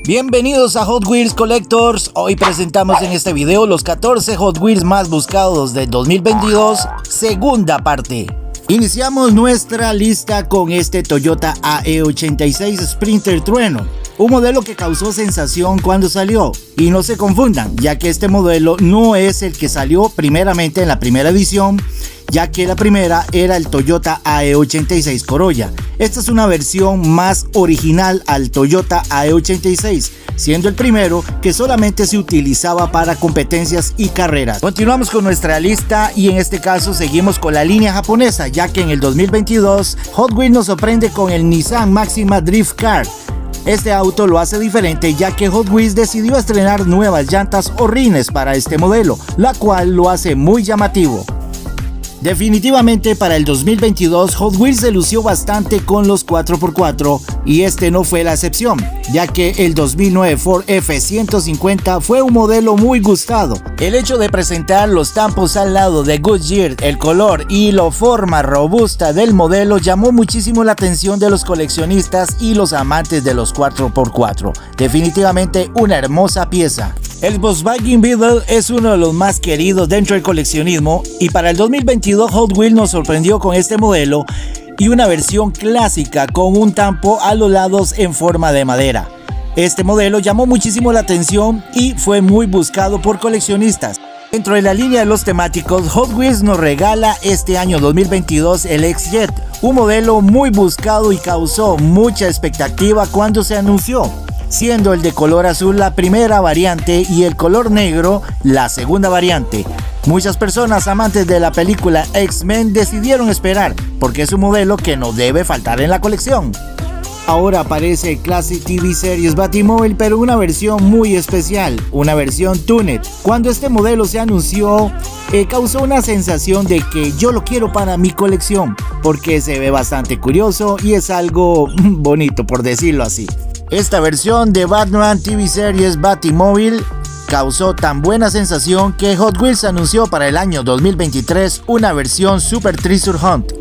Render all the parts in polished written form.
Bienvenidos a Hot Wheels Collectors. Hoy presentamos en este video los 14 Hot Wheels más buscados del 2022, segunda parte. Iniciamos nuestra lista con este Toyota AE86 Sprinter Trueno, un modelo que causó sensación cuando salió. Y no se confundan, ya que este modelo no es el que salió primeramente en la primera edición, ya que la primera era el Toyota AE86 Corolla. Esta es una versión más original al Toyota AE86, siendo el primero que solamente se utilizaba para competencias y carreras. Continuamos con nuestra lista y en este caso seguimos con la línea japonesa, ya que en el 2022 Hot Wheels nos sorprende con el Nissan Maxima Drift Car. Este auto lo hace diferente, ya que Hot Wheels decidió estrenar nuevas llantas o rines para este modelo, la cual lo hace muy llamativo. Definitivamente para el 2022 Hot Wheels se lució bastante con los 4x4 y este no fue la excepción, ya que el 2009 Ford F-150 fue un modelo muy gustado. El hecho de presentar los tampos al lado de Goodyear, el color y la forma robusta del modelo llamó muchísimo la atención de los coleccionistas y los amantes de los 4x4. Definitivamente una hermosa pieza. El Volkswagen Beetle es uno de los más queridos dentro del coleccionismo y para el 2022 Hot Wheels nos sorprendió con este modelo y una versión clásica con un tampo a los lados en forma de madera. Este modelo llamó muchísimo la atención y fue muy buscado por coleccionistas. Dentro de la línea de los temáticos, Hot Wheels nos regala este año 2022 el X-Jet, un modelo muy buscado y causó mucha expectativa cuando se anunció, siendo el de color azul la primera variante y el color negro la segunda variante. Muchas personas amantes de la película X-Men decidieron esperar, porque es un modelo que no debe faltar en la colección. Ahora aparece el Classic TV Series Batimóvil, pero una versión muy especial, una versión Tuned. Cuando este modelo se anunció, causó una sensación de que yo lo quiero para mi colección, porque se ve bastante curioso y es algo bonito, por decirlo así. Esta versión de Batman TV Series Batimóvil causó tan buena sensación que Hot Wheels anunció para el año 2023 una versión Super Treasure Hunt.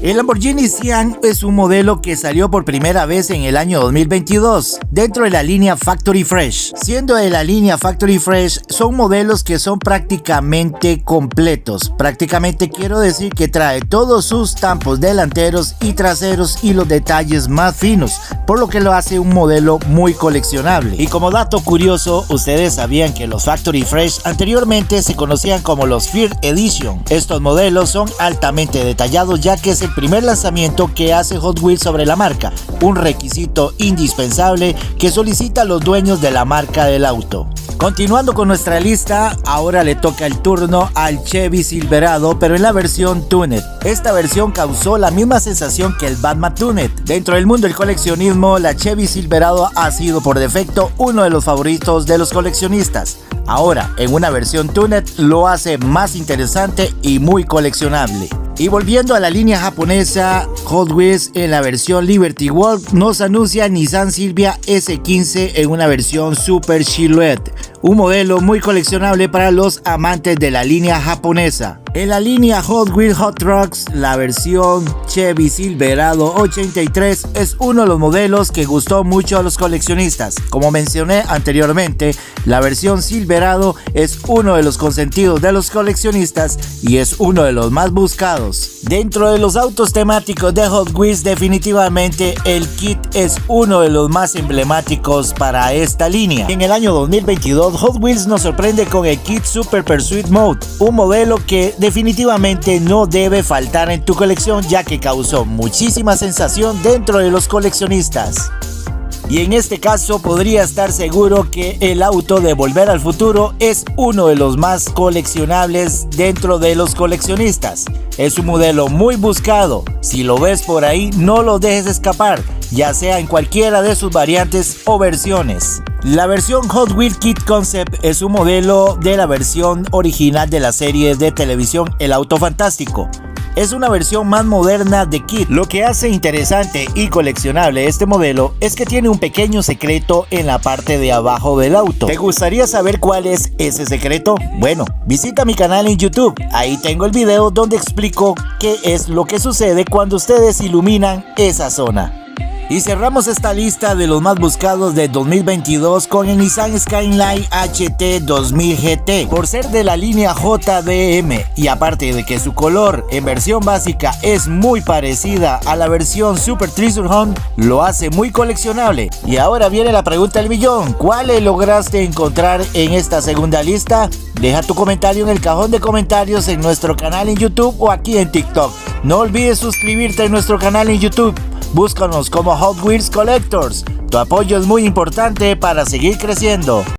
El Lamborghini Sián es un modelo que salió por primera vez en el año 2022 dentro de la línea Factory Fresh. Siendo de la línea Factory Fresh, son modelos que son prácticamente completos. Prácticamente quiero decir que trae todos sus tampos delanteros y traseros y los detalles más finos, por lo que lo hace un modelo muy coleccionable. Y como dato curioso, ustedes sabían que los Factory Fresh anteriormente se conocían como los First Edition. Estos modelos son altamente detallados, ya que es el primer lanzamiento que hace Hot Wheels sobre la marca, un requisito indispensable que solicita a los dueños de la marca del auto. Continuando con nuestra lista, ahora le toca el turno al Chevy Silverado, pero en la versión Tuned. Esta versión causó la misma sensación que el Batman Tuned. Dentro del mundo del coleccionismo, la Chevy Silverado ha sido por defecto uno de los favoritos de los coleccionistas. Ahora, en una versión Tuned, lo hace más interesante y muy coleccionable. Y volviendo a la línea japonesa, Hot Wheels en la versión Liberty Walk nos anuncia Nissan Silvia S15 en una versión Super Silhouette, un modelo muy coleccionable para los amantes de la línea japonesa. En la línea Hot Wheels Hot Trucks, la versión Chevy Silverado 83 es uno de los modelos que gustó mucho a los coleccionistas. Como mencioné anteriormente, la versión Silverado es uno de los consentidos de los coleccionistas y es uno de los más buscados. Dentro de los autos temáticos de Hot Wheels, definitivamente el Kit es uno de los más emblemáticos para esta línea. En el año 2022 Hot Wheels nos sorprende con el Kit Super Pursuit Mode, un modelo que definitivamente no debe faltar en tu colección, ya que causó muchísima sensación dentro de los coleccionistas. Y en este caso podría estar seguro que el auto de Volver al Futuro es uno de los más coleccionables dentro de los coleccionistas. Es un modelo muy buscado. Si lo ves por ahí, no lo dejes escapar, ya sea en cualquiera de sus variantes o versiones. La versión Hot Wheels Kit Concept es un modelo de la versión original de la serie de televisión El Auto Fantástico. Es una versión más moderna de Kit. Lo que hace interesante y coleccionable este modelo es que tiene un pequeño secreto en la parte de abajo del auto. ¿Te gustaría saber cuál es ese secreto? Bueno, visita mi canal en YouTube. Ahí tengo el video donde explico qué es lo que sucede cuando ustedes iluminan esa zona. Y cerramos esta lista de los más buscados de 2022 con el Nissan Skyline HT 2000 GT. Por ser de la línea JDM y aparte de que su color en versión básica es muy parecida a la versión Super Treasure Hunt, lo hace muy coleccionable. Y ahora viene la pregunta del millón: ¿cuáles lograste encontrar en esta segunda lista? Deja tu comentario en el cajón de comentarios en nuestro canal en YouTube o aquí en TikTok. No olvides suscribirte en nuestro canal en YouTube. Búscanos como Hot Wheels Collectors. Tu apoyo es muy importante para seguir creciendo.